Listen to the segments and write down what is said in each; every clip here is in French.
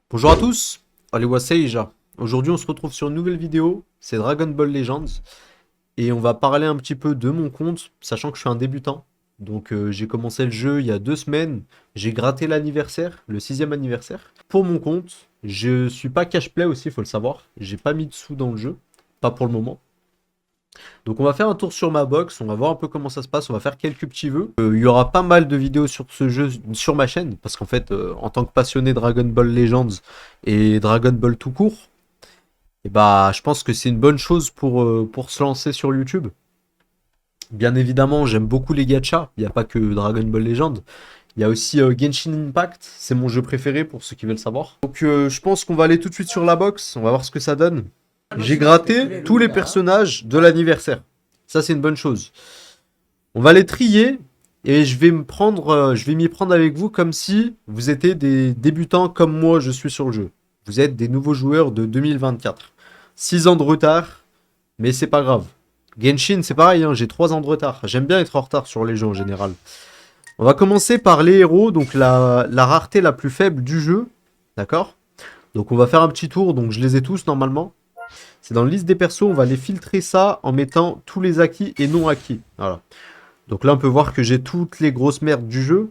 Bonjour à tous, allez Waseija. Aujourd'hui on se retrouve sur une nouvelle vidéo, c'est Dragon Ball Legends. Et on va parler un petit peu de mon compte, sachant que je suis un débutant. Donc j'ai commencé le jeu il y a 2 semaines, j'ai gratté l'anniversaire, le 6e anniversaire. Pour mon compte, je suis pas cash play aussi, il faut le savoir. J'ai pas mis de sous dans le jeu, pas pour le moment. Donc on va faire un tour sur ma box, on va voir un peu comment ça se passe, on va faire quelques petits vœux. Il y aura pas mal de vidéos sur ce jeu sur ma chaîne, parce qu'en fait, en tant que passionné Dragon Ball Legends et Dragon Ball tout court, et bah je pense que c'est une bonne chose pour se lancer sur YouTube. Bien évidemment, j'aime beaucoup les gachas, il n'y a pas que Dragon Ball Legends. Il y a aussi Genshin Impact, c'est mon jeu préféré pour ceux qui veulent savoir. Donc je pense qu'on va aller tout de suite sur la box, on va voir ce que ça donne. J'ai gratté tous les personnages de l'anniversaire. Ça, c'est une bonne chose. On va les trier et je vais m'y prendre avec vous comme si vous étiez des débutants comme moi, je suis sur le jeu. Vous êtes des nouveaux joueurs de 2024. 6 ans de retard, mais c'est pas grave. Genshin, c'est pareil, hein, j'ai 3 ans de retard. J'aime bien être en retard sur les jeux en général. On va commencer par les héros, donc la rareté la plus faible du jeu. D'accord? Donc on va faire un petit tour, donc je les ai tous normalement. C'est dans la liste des persos, on va les filtrer ça en mettant tous les acquis et non acquis. Voilà. Donc là, on peut voir que j'ai toutes les grosses merdes du jeu.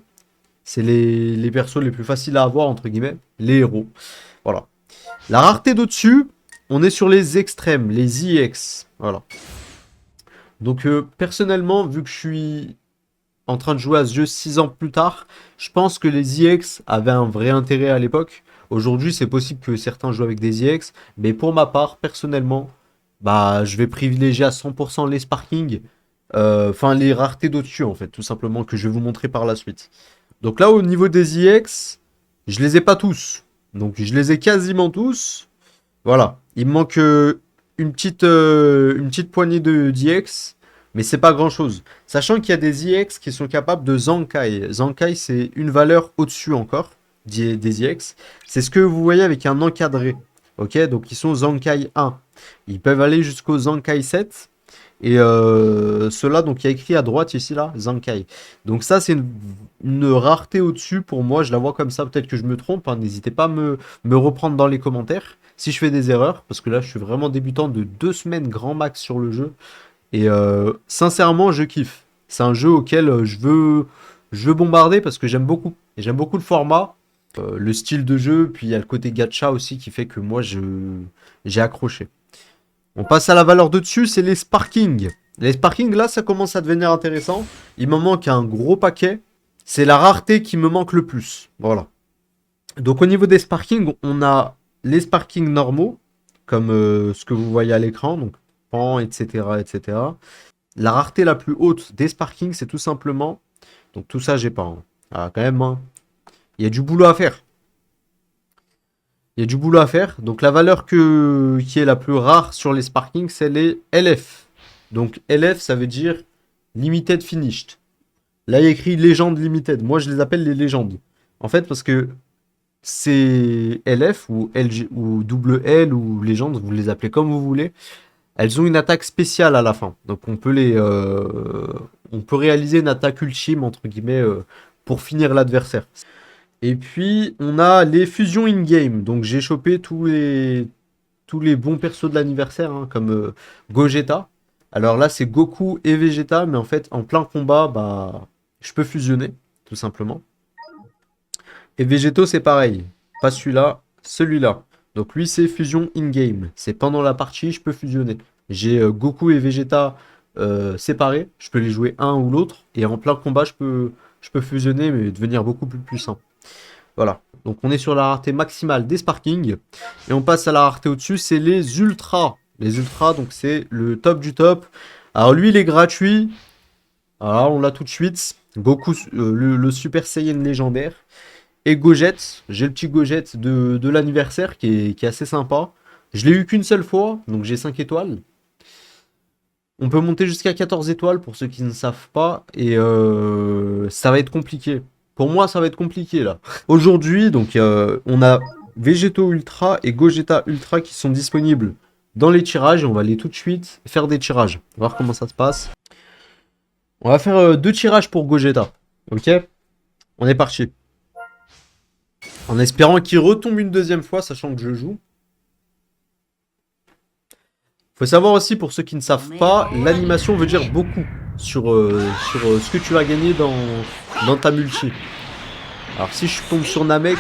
C'est les persos les plus faciles à avoir, entre guillemets, les héros. Voilà. La rareté d'au-dessus, on est sur les extrêmes, les EX. Voilà. Donc personnellement, vu que je suis en train de jouer à ce jeu 6 ans plus tard, je pense que les EX avaient un vrai intérêt à l'époque. Aujourd'hui, c'est possible que certains jouent avec des EX, mais pour ma part, personnellement, bah, je vais privilégier à 100% les sparking, enfin les raretés d'au-dessus en fait, tout simplement, que je vais vous montrer par la suite. Donc là, au niveau des EX, je les ai pas tous. Donc je les ai quasiment tous. Voilà, il me manque une petite poignée de d'EX, mais c'est pas grand-chose. Sachant qu'il y a des EX qui sont capables de Zankai. Zankai, c'est une valeur au-dessus encore des EX. C'est ce que vous voyez avec un encadré. Ok, donc ils sont Zankai 1. Ils peuvent aller jusqu'au Zankai 7. Et ceux-là, donc il y a écrit à droite ici, là, Zankai. Donc ça, c'est une rareté au-dessus pour moi. Je la vois comme ça. Peut-être que je me trompe, hein. N'hésitez pas à me reprendre dans les commentaires si je fais des erreurs. Parce que là, je suis vraiment débutant de 2 semaines grand max sur le jeu. Et sincèrement, je kiffe. C'est un jeu auquel je veux bombarder parce que j'aime beaucoup. Et j'aime beaucoup le format, le style de jeu. Puis il y a le côté gacha aussi qui fait que moi, j'ai accroché. On passe à la valeur de dessus, c'est les sparking. Les sparking, là, ça commence à devenir intéressant. Il me manque un gros paquet. C'est la rareté qui me manque le plus. Voilà. Donc au niveau des sparking, on a les sparking normaux, comme ce que vous voyez à l'écran, donc pan, etc., etc. La rareté la plus haute des sparking, c'est tout simplement... Donc tout ça, j'ai pas. Hein. Ah, quand même, hein. Il y a du boulot à faire. Il y a du boulot à faire. Donc la valeur qui est la plus rare sur les sparking, c'est les LF. Donc LF, ça veut dire Limited Finished. Là, il y a écrit Légende Limited. Moi, je les appelle les légendes. En fait, parce que c'est LF ou LG ou double L ou légende, vous les appelez comme vous voulez. Elles ont une attaque spéciale à la fin. Donc on peut réaliser une attaque ultime entre guillemets pour finir l'adversaire. Et puis, on a les fusions in-game. Donc, j'ai chopé tous les bons persos de l'anniversaire, hein, comme Gogeta. Alors là, c'est Goku et Vegeta, mais en fait, en plein combat, bah, je peux fusionner, tout simplement. Et Vegeto, c'est pareil. Pas celui-là, celui-là. Donc lui, c'est fusion in-game. C'est pendant la partie, je peux fusionner. J'ai Goku et Vegeta séparés. Je peux les jouer un ou l'autre. Et en plein combat, je peux fusionner, mais devenir beaucoup plus puissant. Voilà. Donc on est sur la rareté maximale des sparking. Et on passe à la rareté au-dessus, c'est les ultras. Les ultras, donc c'est le top du top. Alors lui, il est gratuit. Alors on l'a tout de suite. Goku, le Super Saiyan légendaire. Et Gojet, j'ai le petit Gojet de l'anniversaire qui est assez sympa. Je l'ai eu qu'une seule fois, donc j'ai 5 étoiles. On peut monter jusqu'à 14 étoiles pour ceux qui ne savent pas. Et ça va être compliqué. Pour moi, ça va être compliqué là. Aujourd'hui, donc on a Végéto Ultra et Gogeta Ultra qui sont disponibles dans les tirages. Et on va aller tout de suite faire des tirages. On va voir comment ça se passe. On va faire 2 tirages pour Gogeta. Ok? On est parti. En espérant qu'il retombe une deuxième fois, sachant que je joue. Faut savoir aussi, pour ceux qui ne savent pas, l'animation veut dire beaucoup sur ce que tu vas gagner dans ta multi. Alors si je tombe sur Namek,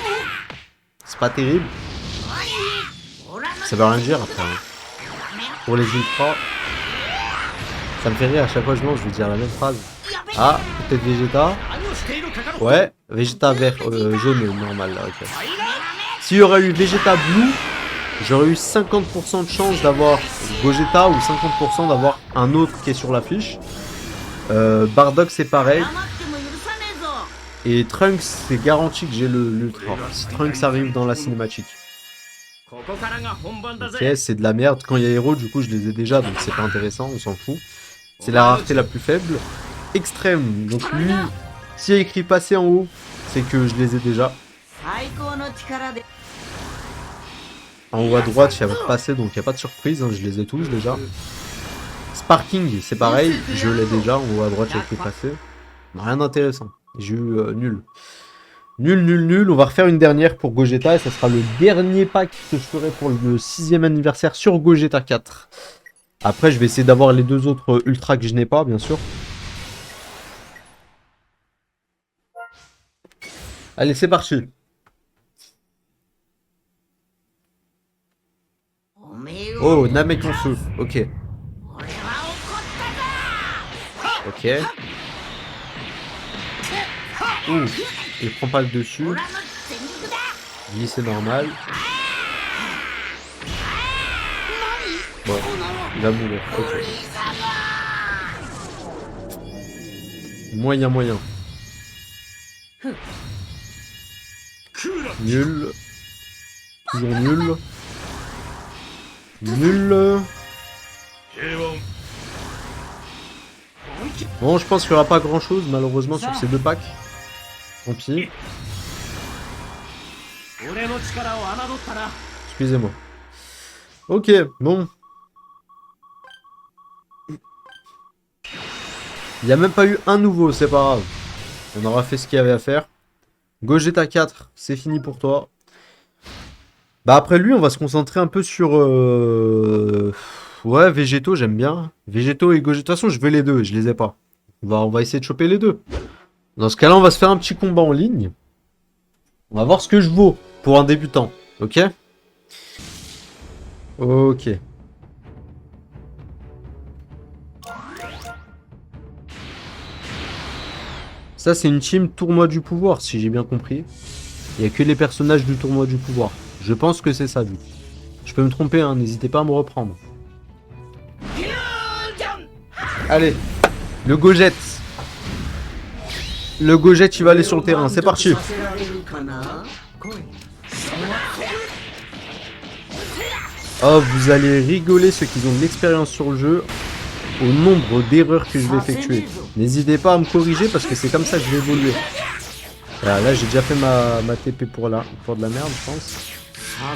c'est pas terrible. Ça veut rien dire après. Hein. Pour les ultras, ça me fait rire à chaque fois que je lance, je vais dire la même phrase. Ah, peut-être Vegeta. Ouais, Vegeta vert, jaune, normal là, ok. S'il y aurait eu Vegeta blue, j'aurais eu 50% de chance d'avoir Gogeta ou 50% d'avoir un autre qui est sur l'affiche. Bardock c'est pareil. Et Trunks c'est garanti que j'ai l'ultra. Si Trunks arrive dans la cinématique. Ok, c'est de la merde. Quand il y a héros, du coup je les ai déjà, donc c'est pas intéressant, on s'en fout. C'est la rareté la plus faible. Extrême, donc lui, s'il y a écrit passer en haut, c'est que je les ai déjà. En haut à droite, il y a passé, donc il n'y a pas de surprise, hein, je les ai tous déjà. Sparking, c'est pareil, je l'ai déjà, en haut à droite, il y a écrit passer. Rien d'intéressant, j'ai eu nul. Nul. On va refaire une dernière pour Gogeta et ça sera le dernier pack que je ferai pour le 6e anniversaire sur Gogeta 4. Après, je vais essayer d'avoir les deux autres ultras que je n'ai pas, bien sûr. Allez, c'est parti. Oh, Namek en feu. Ok. Ok. Ouh, il prend pas le dessus. Lui, c'est normal. Bon, il va mourir. Ok. Moyen. Nul. Toujours nul. Nul. Bon, je pense qu'il n'y aura pas grand chose malheureusement sur ces deux packs. Tant pis. Excusez-moi. Ok, bon. Il n'y a même pas eu un nouveau, c'est pas grave. On aura fait ce qu'il y avait à faire. Gogeta 4, c'est fini pour toi. Bah après lui, on va se concentrer un peu sur... Ouais, Végétaux, j'aime bien. Végétaux et Gogeta, de toute façon, je veux les deux, je les ai pas. On va essayer de choper les deux. Dans ce cas-là, on va se faire un petit combat en ligne. On va voir ce que je vaux pour un débutant, ok? Ok. Ça, c'est une team tournoi du pouvoir, si j'ai bien compris. Il n'y a que les personnages du tournoi du pouvoir. Je pense que c'est ça, du coup. Je peux me tromper, hein, n'hésitez pas à me reprendre. Allez, le Gojet. Le Gojet, il va aller sur le terrain, c'est parti. Oh, vous allez rigoler ceux qui ont de l'expérience sur le jeu au nombre d'erreurs que je vais effectuer. N'hésitez pas à me corriger parce que c'est comme ça que je vais évoluer. Voilà, là, j'ai déjà fait ma TP pour de la merde, je pense. Ah,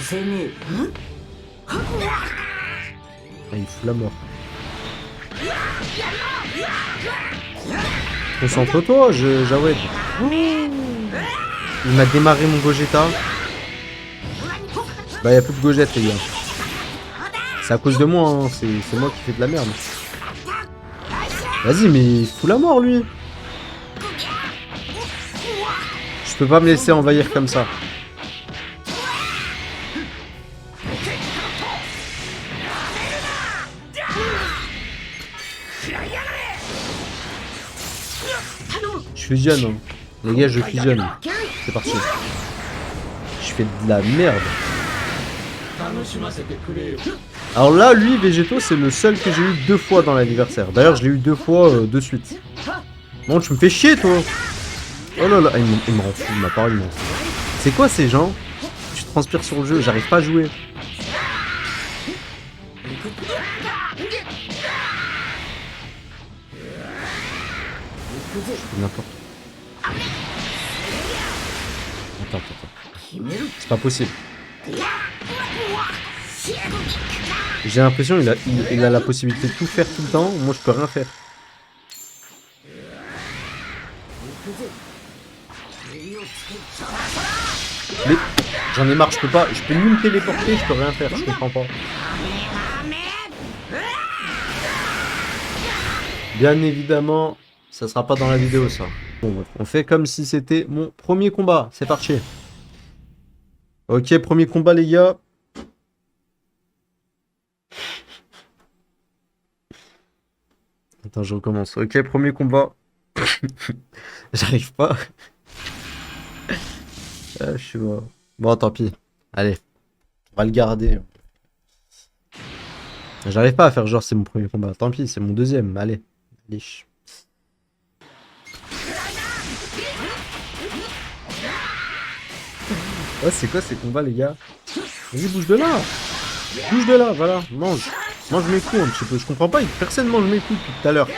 il fout la mort. Concentre-toi, Jawed. Il m'a démarré mon Gogeta. Bah, il n'y a plus de Gogeta, les gars. C'est à cause de moi, hein. C'est moi qui fais de la merde. Vas-y, mais il fout la mort, lui. Je peux pas me laisser envahir comme ça. Je fusionne, hein. Les gars, je fusionne. C'est parti. Je fais de la merde. Alors là, lui, Végétaux, c'est le seul que j'ai eu 2 fois dans l'anniversaire. D'ailleurs, je l'ai eu 2 fois de suite. Bon, tu me fais chier, toi. Oh là là, il me rend fou, ma parole, il me rend fou. C'est quoi ces gens? Tu transpires sur le jeu, j'arrive pas à jouer. N'importe. Attends. C'est pas possible. J'ai l'impression qu'il a la possibilité de tout faire tout le temps. Moi, je peux rien faire. Mais j'en ai marre, je peux ni me téléporter, je peux rien faire, je comprends pas. Bien évidemment, ça sera pas dans la vidéo ça. Bon, bref, on fait comme si c'était mon premier combat, c'est parti. Ok, premier combat les gars. Attends, je recommence. Ok, premier combat. J'arrive pas. Ah, je suis mort. Bon, tant pis. Allez, on va le garder. J'arrive pas à faire genre c'est mon premier combat. Tant pis, c'est mon deuxième. Allez. Liche. Oh, c'est quoi ces combats, les gars? Vas-y, bouge de là. Bouge de là, voilà. Mange. Mange mes coups un petit peu. Je comprends pas, personne mange mes coups depuis tout à l'heure.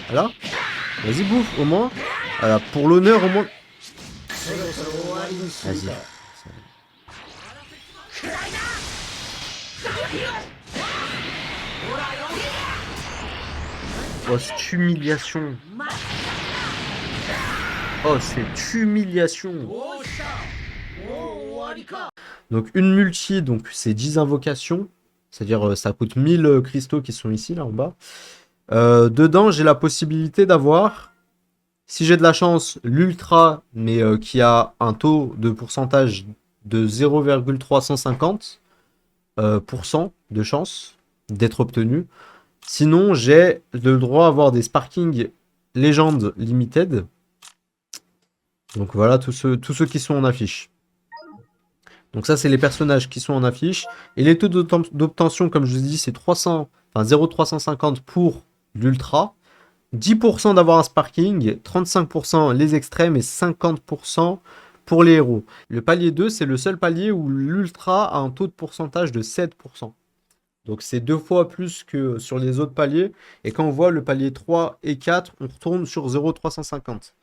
Voilà. Vas-y, bouffe, au moins. Voilà, pour l'honneur, au moins. Vas-y. Oh, cette humiliation. Oh, cette humiliation. Donc, une multi, donc c'est 10 invocations. C'est-à-dire, ça coûte 1000 cristaux qui sont ici, là, en bas. Dedans, j'ai la possibilité d'avoir, si j'ai de la chance, l'ultra, mais qui a un taux de pourcentage de 0,350% de chance d'être obtenu. Sinon, j'ai le droit à avoir des Sparking Legend Limited. Donc voilà, tous ceux qui sont en affiche. Donc ça, c'est les personnages qui sont en affiche. Et les taux d'obtention, comme je vous ai dit, c'est 0,350 pour l'ultra. 10% d'avoir un Sparking, 35% les extrêmes et 50% pour les héros. Le palier 2, c'est le seul palier où l'ultra a un taux de pourcentage de 7%. Donc c'est 2 fois plus que sur les autres paliers. Et quand on voit le palier 3 et 4, on retourne sur 0,350.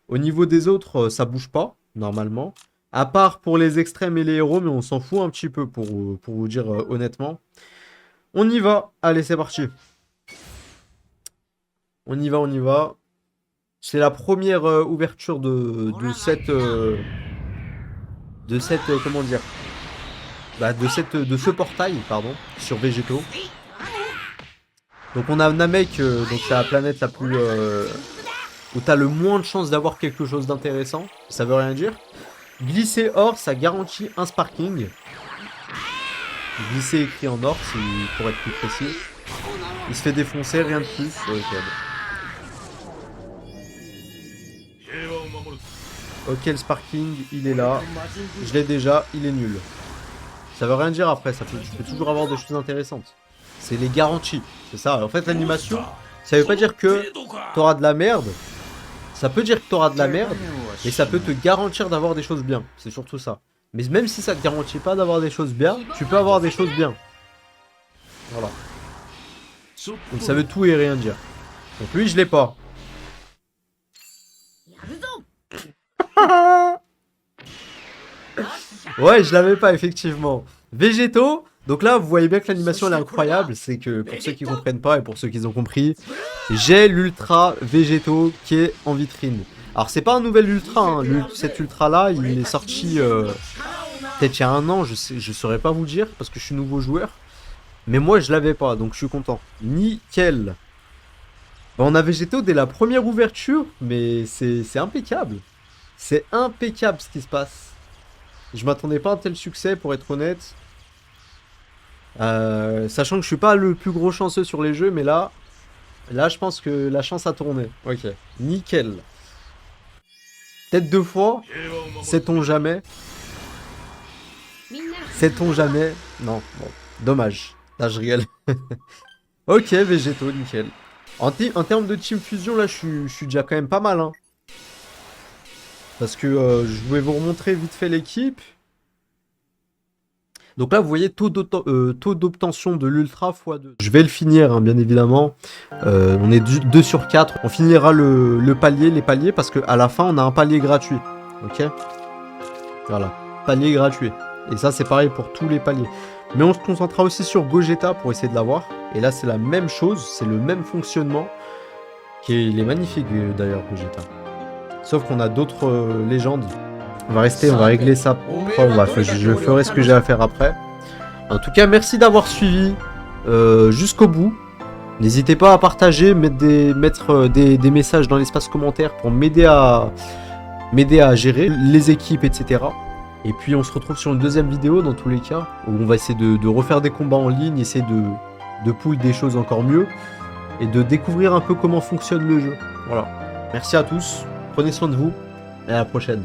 Au niveau des autres, ça bouge pas, normalement. À part pour les extrêmes et les héros, mais on s'en fout un petit peu pour vous dire honnêtement. On y va. Allez, c'est parti. On y va, on y va. C'est la première ouverture de cette... comment dire, bah, de ce portail, pardon, sur Végétaux. Donc on a Namek, donc c'est la planète la plus... où t'as le moins de chances d'avoir quelque chose d'intéressant. Ça veut rien dire. Glisser or, ça garantit un Sparking. Glisser écrit en or, pour être plus précis. Il se fait défoncer, rien de plus. Ok, ok, le Sparking, il est là. Je l'ai déjà, il est nul. Ça veut rien dire après, tu peux toujours avoir des choses intéressantes. C'est les garanties, c'est ça. En fait, l'animation, ça veut pas dire que t'auras de la merde. Ça peut dire que t'auras de la merde, mais ça peut te garantir d'avoir des choses bien. C'est surtout ça. Mais même si ça te garantit pas d'avoir des choses bien, tu peux avoir des choses bien. Voilà. Donc ça veut tout et rien dire. Donc lui, je l'ai pas. Ouais, je l'avais pas, effectivement. Végétaux. Donc là, vous voyez bien que l'animation elle est incroyable. C'est que pour ceux qui comprennent pas et pour ceux qui ont compris, j'ai l'ultra végétaux qui est en vitrine. Alors c'est pas un nouvel ultra, hein. Cet ultra là, il est sorti peut-être il y a un an, je saurais pas vous dire parce que je suis nouveau joueur. Mais moi je l'avais pas, donc je suis content. Nickel. Bah, on a végétaux dès la première ouverture, mais c'est impeccable. C'est impeccable ce qui se passe. Je m'attendais pas à un tel succès pour être honnête. Sachant que je suis pas le plus gros chanceux sur les jeux, mais là je pense que la chance a tourné. Ok, nickel. Peut-être 2 fois, sait-on jamais. Sait-on jamais. Non, bon, dommage. Là, je rigole. Ok, végétaux, nickel. En termes de Team Fusion, là, je suis déjà quand même pas mal. Hein. Parce que je vais vous remontrer vite fait l'équipe. Donc là, vous voyez, taux d'obtention de l'ultra x2. Je vais le finir, hein, bien évidemment. On est 2 sur 4. On finira les paliers, parce qu'à la fin, on a un palier gratuit. Ok. Voilà, palier gratuit. Et ça, c'est pareil pour tous les paliers. Mais on se concentrera aussi sur Gogeta pour essayer de l'avoir. Et là, c'est la même chose, c'est le même fonctionnement. Il est magnifique, d'ailleurs, Gogeta. Sauf qu'on a d'autres légendes On va rester, on va régler ça. Je ferai ce que j'ai à faire après. En tout cas, merci d'avoir suivi jusqu'au bout. N'hésitez pas à partager, mettre des messages dans l'espace commentaire pour m'aider à gérer les équipes, etc. Et puis on se retrouve sur une deuxième vidéo dans tous les cas, où on va essayer de refaire des combats en ligne, essayer de pull des choses encore mieux, et de découvrir un peu comment fonctionne le jeu. Voilà. Merci à tous, prenez soin de vous, et à la prochaine.